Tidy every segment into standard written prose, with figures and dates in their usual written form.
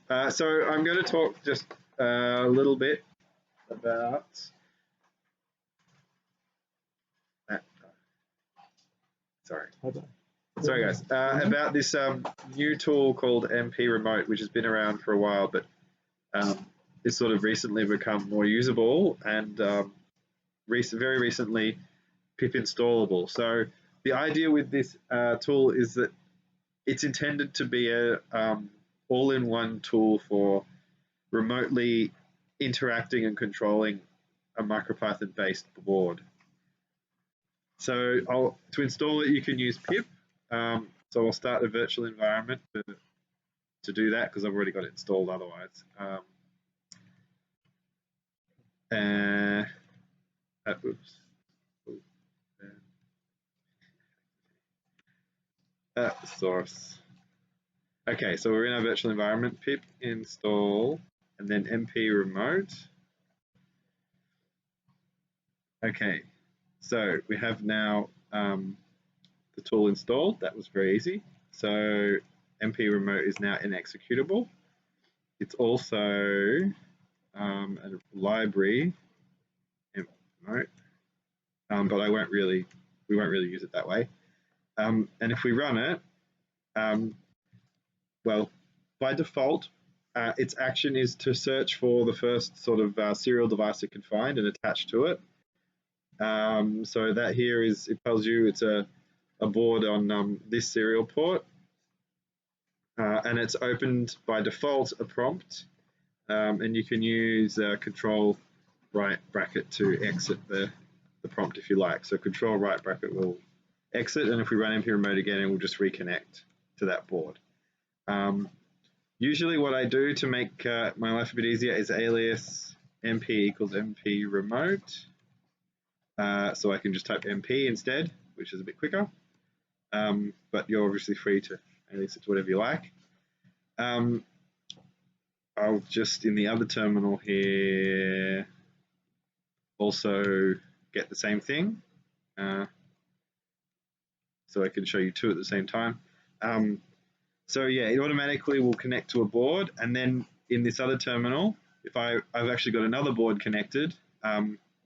So I'm going to talk just a little bit about sorry guys, about this new tool called mpremote, which has been around for a while, but it's sort of recently become more usable and very recently pip installable. So the idea with this tool is that it's intended to be a all-in-one tool for remotely interacting and controlling a MicroPython-based board. So to install it, you can use pip. So I'll start a virtual environment to do that because I've already got it installed otherwise. Oops. Source. Okay, so we're in our virtual environment, pip install, and then mpremote. Okay, so we have now the tool installed. That was very easy. So mpremote is now inexecutable. It's also a library, mpremote, but we won't really use it that way. And if we run it, well, by default, its action is to search for the first sort of serial device it can find and attach to it. So that here is, it tells you it's a board on this serial port, and it's opened by default a prompt, and you can use control right bracket to exit the prompt if you like. So control right bracket will exit, and if we run mpremote again, it will just reconnect to that board. Usually what I do to make my life a bit easier is alias mp equals mpremote. So I can just type mp instead, which is a bit quicker. But you're obviously free to alias it to whatever you like. I'll just, in the other terminal here, also get the same thing. So I can show you two at the same time. So yeah, it automatically will connect to a board, and then in this other terminal, if I've actually got another board connected,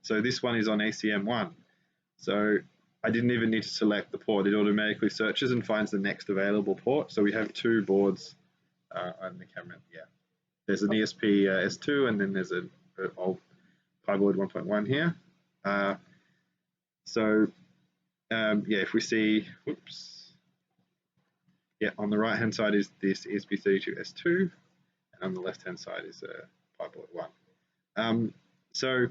so this one is on ACM1. So I didn't even need to select the port. It automatically searches and finds the next available port. So we have two boards on the camera. Yeah, there's an ESP S2, and then there's an old PyBoard 1.1 here. Yeah, if we see, whoops. Yeah, on the right-hand side is this ESP32S2, and on the left-hand side is a PyBoard 1. So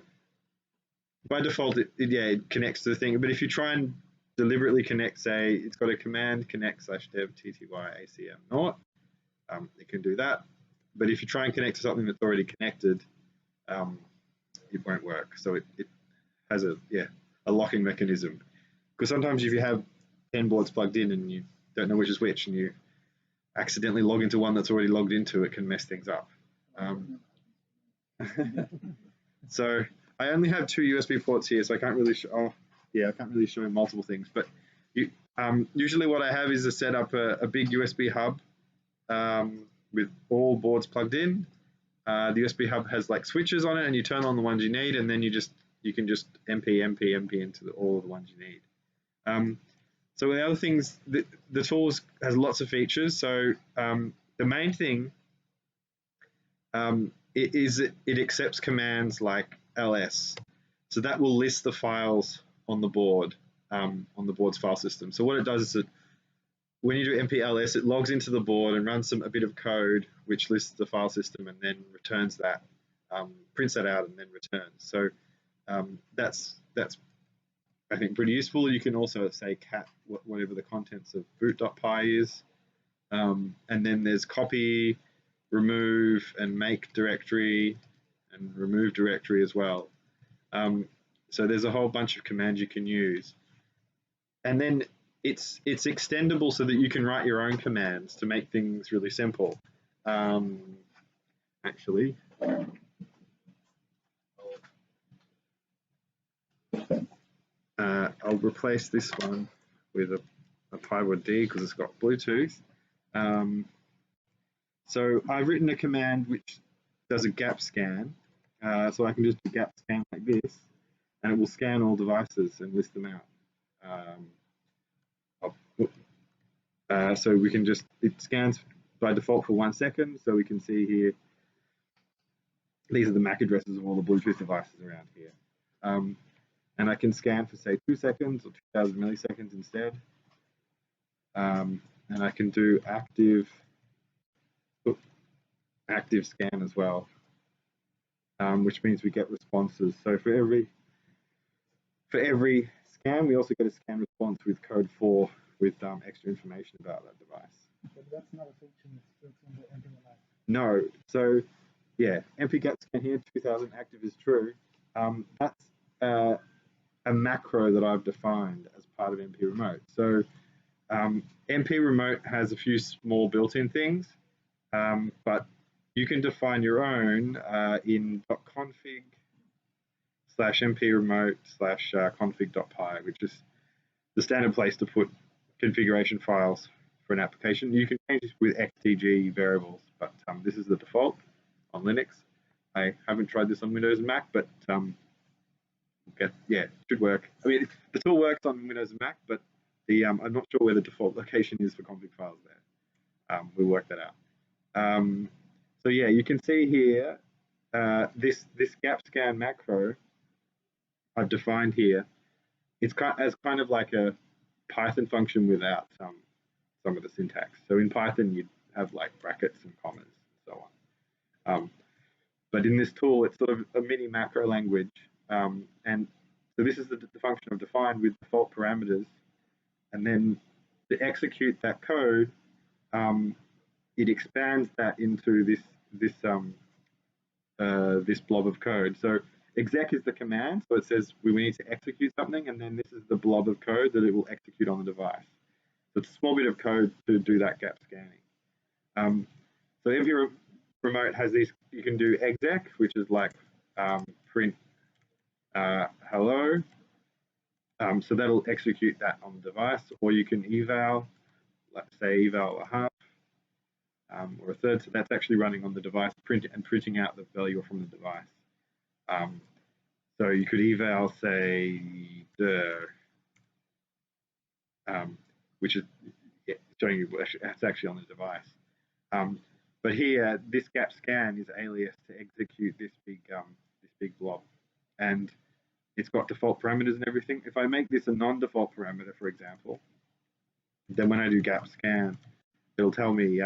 by default, it connects to the thing. But if you try and deliberately connect, say it's got a command connect /dev tty acm naught, it can do that. But if you try and connect to something that's already connected, it won't work. So it has a locking mechanism. Because sometimes if you have 10 boards plugged in and you don't know which is which, and you accidentally log into one that's already logged into, it can mess things up. So I only have two USB ports here, so I can't really show. I can't really show multiple things. But usually, what I have is to set up a big USB hub with all boards plugged in. The USB hub has like switches on it, and you turn on the ones you need, and then you can just MP into all of the ones you need. So the other things, the tools has lots of features. So the main thing it accepts commands like ls. So that will list the files on the board, on the board's file system. So what it does is that when you do mpls, it logs into the board and runs a bit of code which lists the file system and then returns that, prints that out and then returns. So that's I think pretty useful. You can also say cat whatever the contents of boot.py is, and then there's copy, remove, and make directory, and remove directory as well. So there's a whole bunch of commands you can use, and then it's extendable so that you can write your own commands to make things really simple. Actually. I'll replace this one with a PyBoard D because it's got Bluetooth. So I've written a command which does a gap scan. So I can just do gap scan like this, and it will scan all devices and list them out. So we can just, it scans by default for 1 second. So we can see here, these are the MAC addresses of all the Bluetooth devices around here. And I can scan for say 2 seconds or 2000 milliseconds instead. And I can do active scan as well, which means we get responses. So for every scan, we also get a scan response with code 4 with extra information about that device. But that's not a function that's in the mpremote. No, so yeah, mp-gap scan here, 2000 active is true. That's a macro that I've defined as part of mpremote. So mpremote has a few small built-in things, but you can define your own in .config/mpremote/config.py, which is the standard place to put configuration files for an application. You can change this with XTG variables, but this is the default on Linux. I haven't tried this on Windows and Mac, but yeah, it should work. I mean, the tool works on Windows and Mac, but I'm not sure where the default location is for config files there. We'll work that out. So yeah, you can see here, this gap scan macro I've defined here. It's kind of like a Python function without some of the syntax. So in Python, you'd have like brackets and commas and so on. But in this tool, it's sort of a mini macro language. And so this is the function I've defined with default parameters. And then to execute that code, it expands that into this blob of code. So exec is the command, so it says we need to execute something, and then this is the blob of code that it will execute on the device. So it's a small bit of code to do that gap scanning. So if your remote has these, you can do exec, which is like print hello. So that'll execute that on the device, or you can eval, let's say eval a half or a third. So that's actually running on the device, printing out the value from the device. So you could eval, say, which is showing you it's actually on the device. But here, this gap scan is alias to execute this big blob, and it's got default parameters and everything. If I make this a non-default parameter, for example, then when I do gap scan, it'll tell me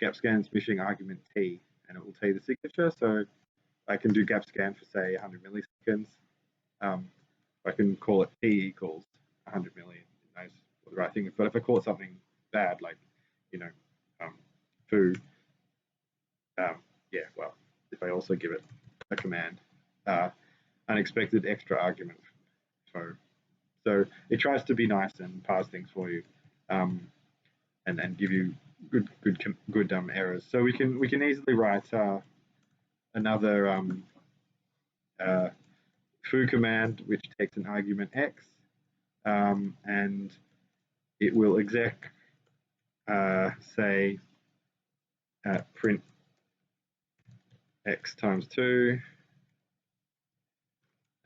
gap scan is missing argument t, and it will tell you the signature. So I can do gap scan for say 100 milliseconds. I can call it t equals 100 million. It knows what the right thing is. But if I call it something bad, like foo, yeah, well, if I also give it a command, unexpected extra argument. So it tries to be nice and parse things for you, and give you good errors. So we can easily write another foo command which takes an argument x, and it will exec say print x times 2,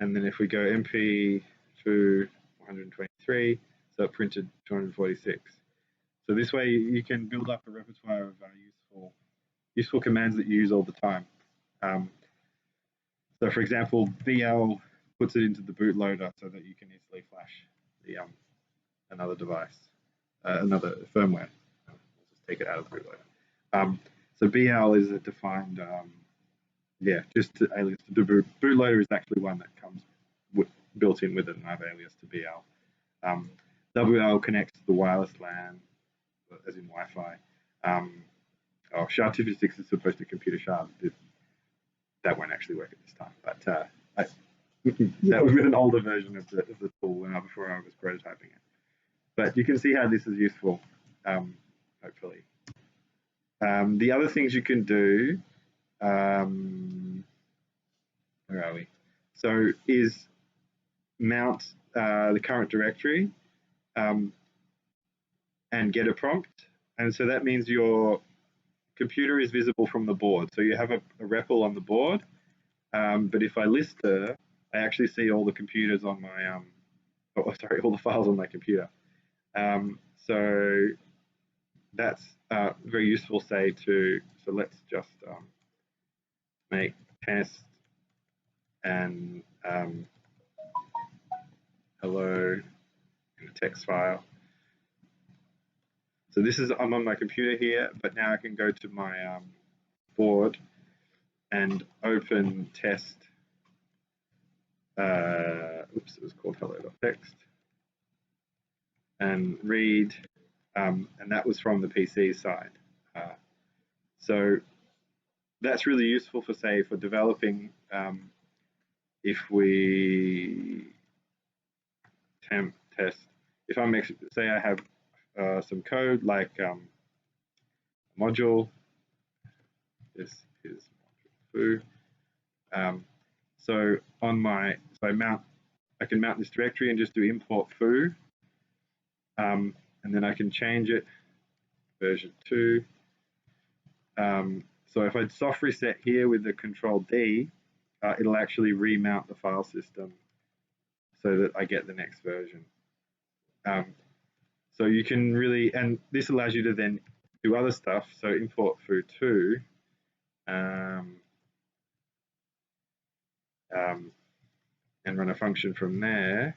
and then if we go mp foo 123, so it printed 246. So this way you can build up a repertoire of useful commands that you use all the time. So for example, BL puts it into the bootloader so that you can easily flash another device, another firmware. I'll just take it out of the bootloader. So BL is a defined, just to alias to the bootloader is actually one that comes built in with it, and I've alias to BL. WL connects to the wireless LAN, as in Wi-Fi. SHA-256 is supposed to computer SHA. That won't actually work at this time, but that was with an older version of the tool before I was prototyping it. But you can see how this is useful, hopefully. The other things you can do, where are we? So is mount the current directory and get a prompt. And so that means your computer is visible from the board. So you have a REPL on the board, but if I list her, I actually see all the computers on my, all the files on my computer. So that's very useful, say, so let's just make test and hello in a text file. So I'm on my computer here, but now I can go to my board and open test. Oops, it was called hello.txt, and read, and that was from the PC side. So that's really useful for, say, for developing. If we temp test, if I'm say I have some code like module. This is module foo. So on my, I can mount this directory and just do import foo, and then I can change it version 2. So if I soft reset here with the Control D, it'll actually remount the file system so that I get the next version. So you can really, and this allows you to then do other stuff. So import foo2, and run a function from there,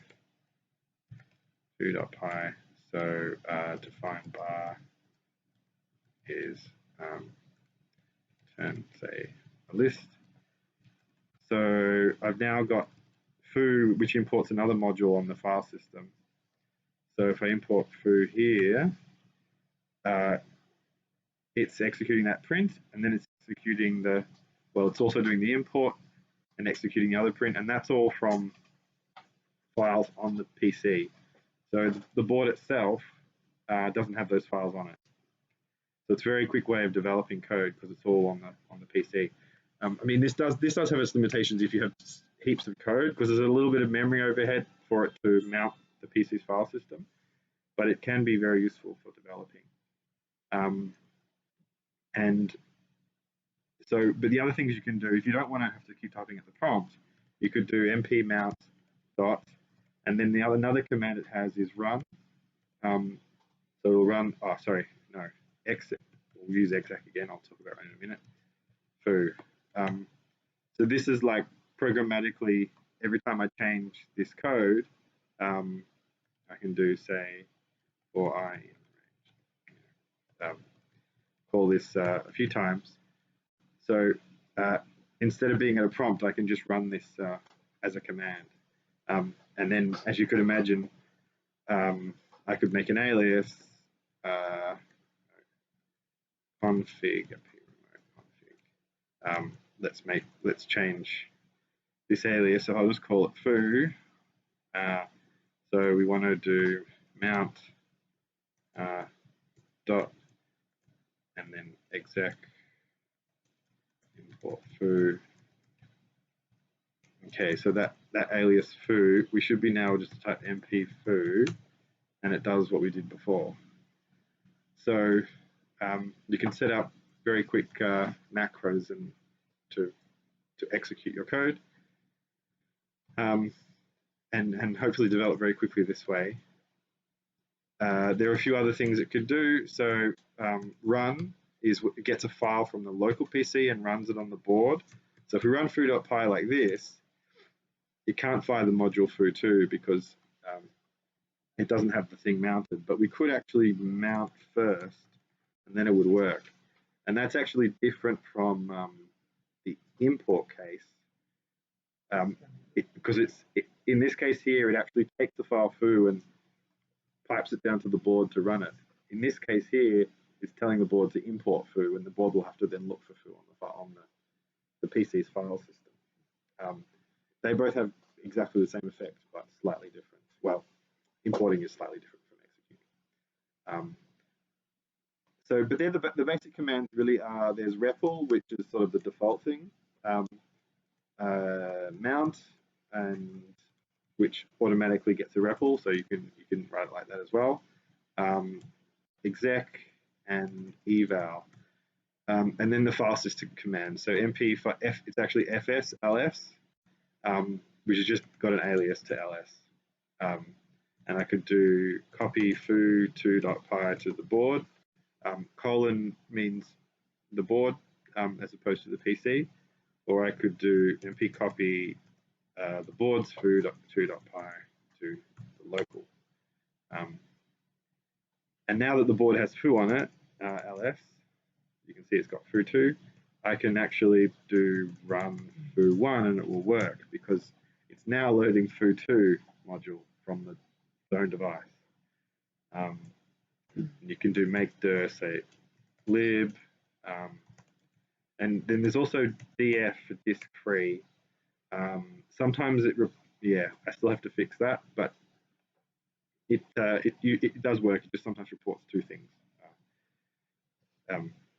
foo.py. So define bar is turn, say, a list. So I've now got foo, which imports another module on the file system. So if I import foo here, it's executing that print, and then it's executing it's also doing the import and executing the other print, and that's all from files on the PC. So the board itself doesn't have those files on it. So it's a very quick way of developing code because it's all on the PC. I mean, this does have its limitations if you have heaps of code, because there's a little bit of memory overhead for it to mount the PC's file system, but it can be very useful for developing. And so, but the other things you can do, if you don't want to have to keep typing at the prompt, you could do mpremote dot, and then another command it has is run. So it'll run, exec. We'll use exec again. I'll talk about it in a minute. Foo. So this is like programmatically, every time I change this code, I can do, say, for I call this a few times. So instead of being at a prompt, I can just run this as a command. And then, as you could imagine, I could make an alias, config, let's change this alias. So I'll just call it foo. So we want to do mount dot, and then exec import foo. Okay, so that alias foo, we should be now just type mp foo, and it does what we did before. So you can set up very quick macros and to execute your code, and hopefully develop very quickly this way. There are a few other things it could do. So run is it gets a file from the local PC and runs it on the board. So if we run foo.py like this, it can't find the module foo2 because it doesn't have the thing mounted. But we could actually mount first, and then it would work. And that's actually different from the import case, because in this case here, it actually takes the file foo and pipes it down to the board to run it. In this case here, it's telling the board to import foo, and the board will have to then look for foo on the PC's file system. They both have exactly the same effect, but slightly different. Well, importing is slightly different from executing. So, but they're the basic commands really are, there's REPL, which is sort of the default thing, mount, and which automatically gets a REPL, so you can write it like that as well. Exec and eval. and then the file system command. So mp for f, it's actually fs ls, which has just got an alias to ls. And I could do copy foo2.py to the board. Colon means the board as opposed to the PC, or I could do mp copy the board's foo2.py to the local. And now that the board has foo on it, ls, you can see it's got foo2. I can actually do run foo1 and it will work because it's now loading foo2 module from the own device. You can do make dir, say lib, and then there's also df for disk free. Sometimes I still have to fix that, but it does work. It just sometimes reports two things.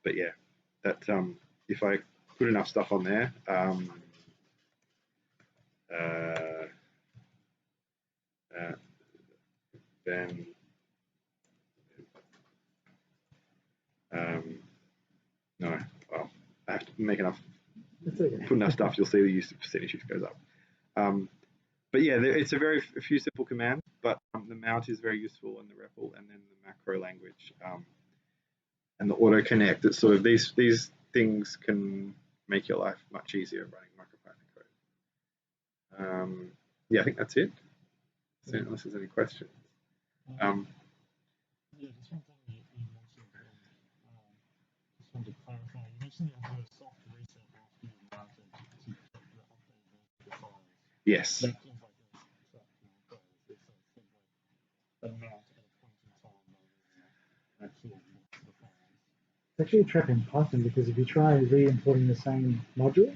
But yeah, that if I put enough stuff on there, then no, well, I have to make enough. Okay. Put enough stuff, you'll see the use percentage use goes up. But yeah, it's a few simple commands, but the mount is very useful in the REPL, and then the macro language and the auto connect. It's sort of these things can make your life much easier running MicroPython code. Yeah, I think that's it. So unless there's any questions. Yeah, just one thing you mentioned, just wanted to clarify. You mentioned you have a soft reset after you've mounted to check the update the files. Yes. That seems like a track macro. It seems like a mount at a point in time rather than actually launch the files. It's actually a trap in Python because if you try re-importing the same module,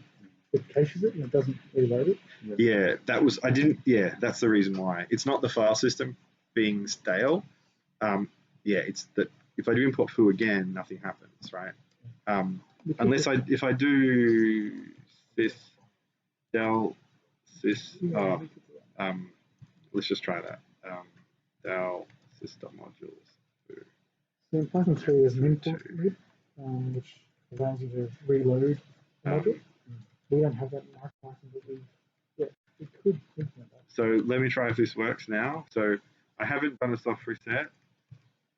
it caches it and it doesn't reload it. Yeah, that's the reason why. It's not the file system being stale. It's that if I do import foo again, nothing happens, right? Unless if I do this del sys, let's just try that. Del system modules. So in Python 3 there's an import lib, which allows you to reload the module. We don't have that in MicroPython, but it could implement that. So let me try if this works now. So I haven't done a soft reset,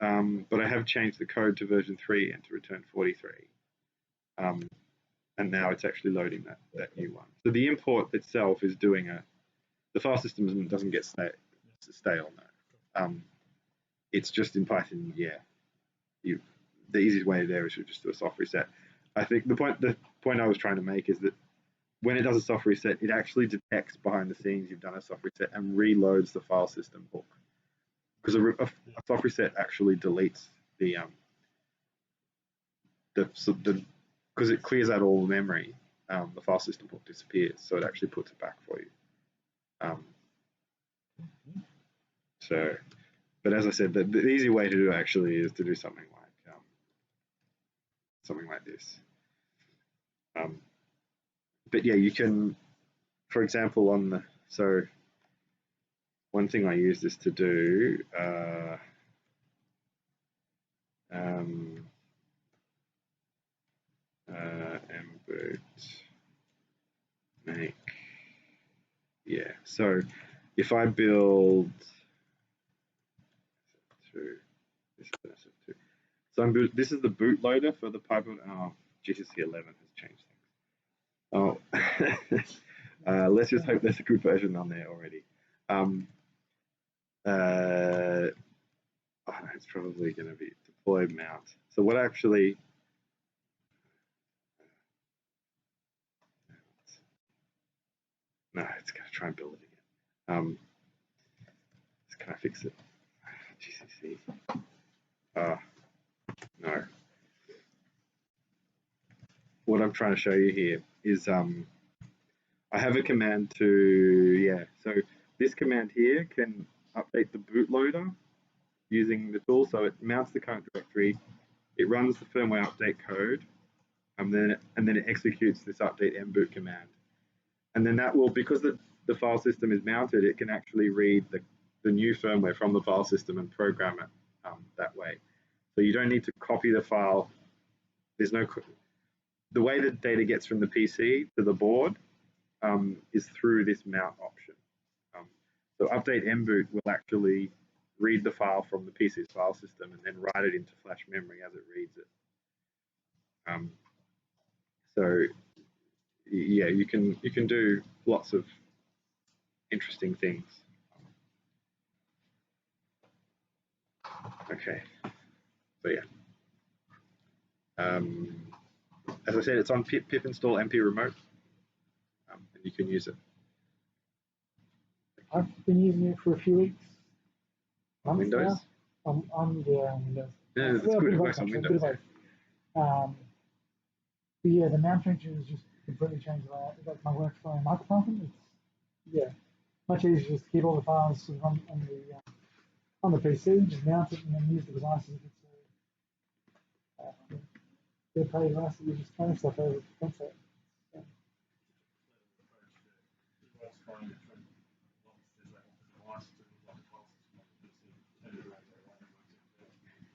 but I have changed the code to version 3 and to return 43. And now it's actually loading that new one. So the import itself is doing the file system doesn't get stale now. It's just in Python, the easiest way there is to just do a soft reset. I think the point I was trying to make is that when it does a soft reset, it actually detects behind the scenes you've done a soft reset and reloads the file system hook. Because a soft reset actually deletes because it clears out all the memory, the file system hook disappears, so it actually puts it back for you. But as I said, the easy way to do it actually is to do something like this. But yeah, you can, for example, one thing I use this to do, mboot make, so if I build this is the bootloader for the Python. Oh, GCC 11 has changed things. Oh, let's just hope there's a good version on there already. It's probably going to be deploy mount. So what actually? No, it's going to try and build it again. Can I fix it? GCC. No. What I'm trying to show you here is I have a command so this command here can update the bootloader using the tool. So it mounts the current directory, it runs the firmware update code, and then it executes this update mboot command. And then that will, because the file system is mounted, it can actually read the new firmware from the file system and program it that way. So you don't need to copy the file there's no, the way the data gets from the PC to the board is through this mount option. So update mboot will actually read the file from the PC's file system and then write it into flash memory as it reads it. So yeah, you can do lots of interesting things. Okay, so yeah. As I said, it's on Pip Install mpremote, and you can use it. I've been using it for a few weeks. On Windows? On Windows. Yeah, it's good. It works on Windows. But yeah, the mount function has just completely changed my workflow in MicroPython. It's much easier just to keep all the files sort of on the PC, just mount it and then use the device as if it's a third-party device that you just throw stuff over the console.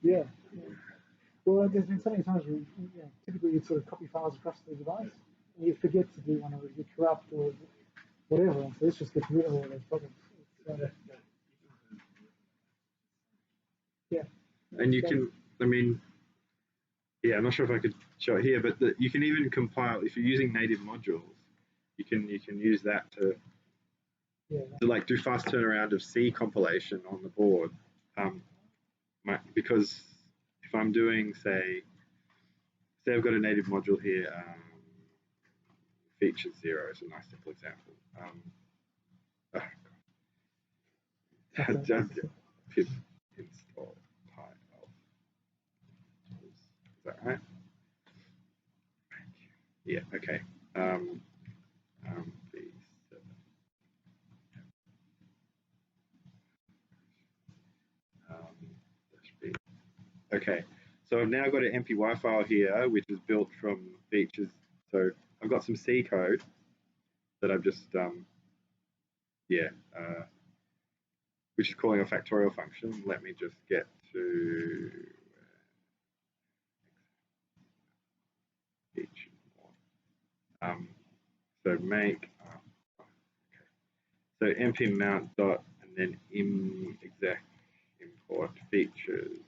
Yeah. Well, there's been so many times where typically you sort of copy files across the device, and you forget to do one, or you get corrupt, or whatever. And so this just gets rid of all those problems. Yeah. And you can, I mean, yeah, I'm not sure if I could show it here, but you can even compile if you're using native modules. You can use that to like do fast turnaround of C compilation on the board. Because if I'm doing, say I've got a native module here, feature 0 is a nice simple example. Pip install pile. Is that right? Yeah, okay. Okay, so I've now got an MPY file here, which is built from features. So I've got some C code that I've just, which is calling a factorial function. Let me just get to feature. So make, so mp-mount dot and then exec import features.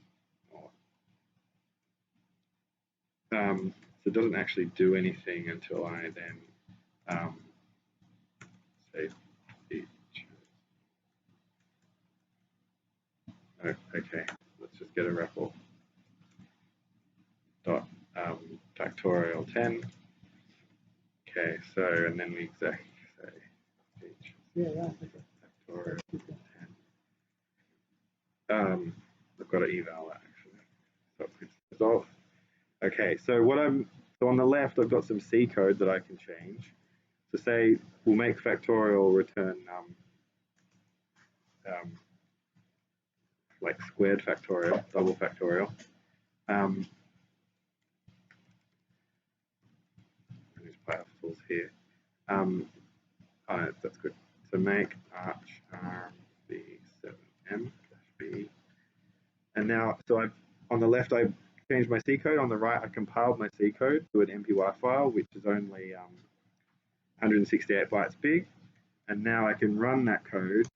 So it doesn't actually do anything until I then say features. Oh, okay, let's just get a REPL dot factorial 10. Okay, so and then we exec say features. Factorial 10. I've got to eval that actually. So it's resolved. Okay, so so on the left I've got some C code that I can change. So say we'll make factorial return like squared factorial, double factorial. Use Python tools here. That's good. So make arch b7m-b. And now, so on the left I changed my C code. On the right I compiled my C code to an MPY file, which is only 168 bytes big. And now I can run that code.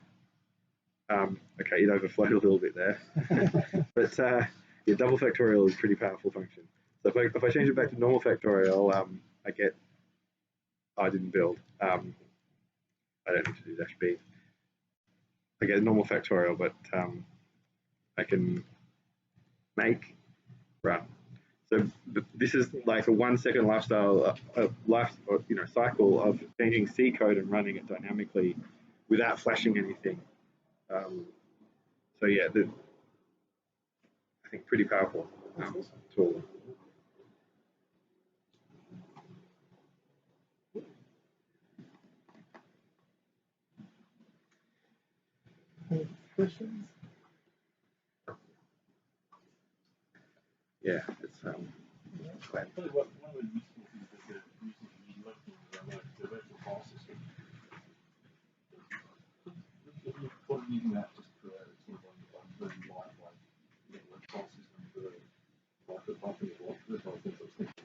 Okay, it overflowed a little bit there. But yeah, double factorial is a pretty powerful function. So if I change it back to normal factorial, I get, I didn't build. I don't need to do -b. I get normal factorial, but I can make, run. So this is like a 1 second cycle of changing C code and running it dynamically without flashing anything. So yeah, I think pretty powerful tool. Any questions? Yeah, it's Probably one of the useful things is that using the virtual file system. If you're using that just for sort of a very lightweight network file system for MicroPython or virtual things,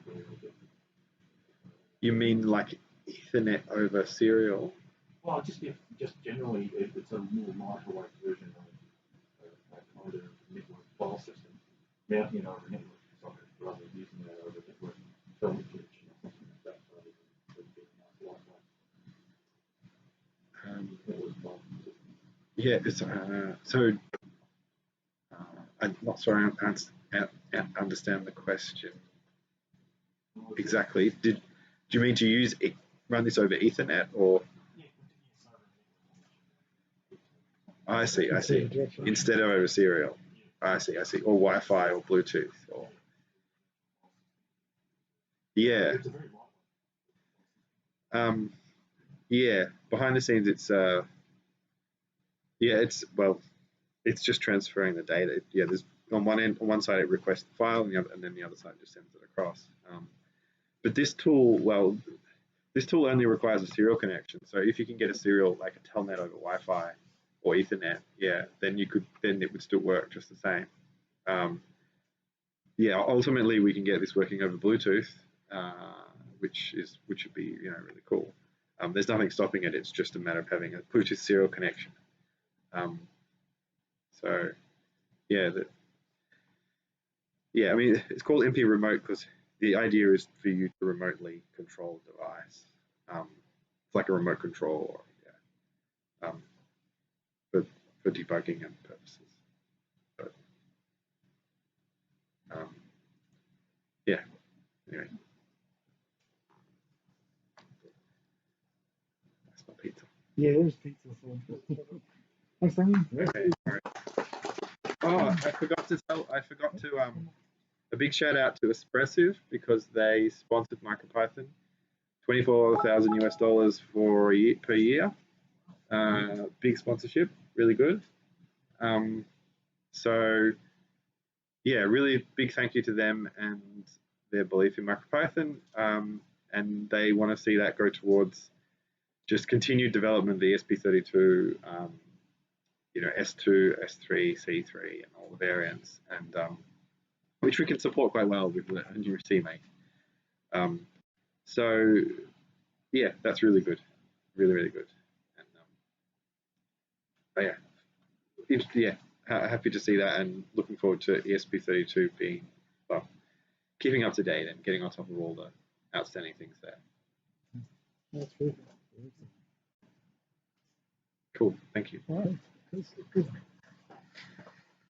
You mean like Ethernet over serial? Well, just generally, if it's a more lightweight version of a kind of network file system, mounting it over a network socket rather than using that over network film connection or something like that, rather than getting a nice lightweight network file system. Yeah, it's, I'm not sure I understand the question exactly. Do you mean to run this over Ethernet or? I see. Instead of over serial. I see. Or Wi-Fi or Bluetooth or. Yeah. Yeah. Behind the scenes, it's it's just transferring the data. Yeah. There's on one side it requests the file, and then the other side just sends it across. But this tool, only requires a serial connection. So if you can get a serial like a telnet over Wi-Fi or Ethernet, then it would still work just the same. Ultimately we can get this working over Bluetooth, which would be really cool. There's nothing stopping it. It's just a matter of having a Bluetooth serial connection. I mean, it's called mpremote because the idea is for you to remotely control a device. It's like a remote control, for debugging and purposes. But, anyway. That's my pizza. Yeah, there's pizza. Thanks, Damien. Okay, all right. Oh, I forgot to a big shout out to Espressive because they sponsored MicroPython, $24,000 per year. Big sponsorship, really good. Really big thank you to them and their belief in MicroPython. And they want to see that go towards just continued development of the ESP32, S2, S3, C3, and all the variants, and which we can support quite well with the new CMake. That's really good, really good. And happy to see that, and looking forward to ESP32 keeping up to date and getting on top of all the outstanding things there. That's good. Cool, thank you. All right. Good.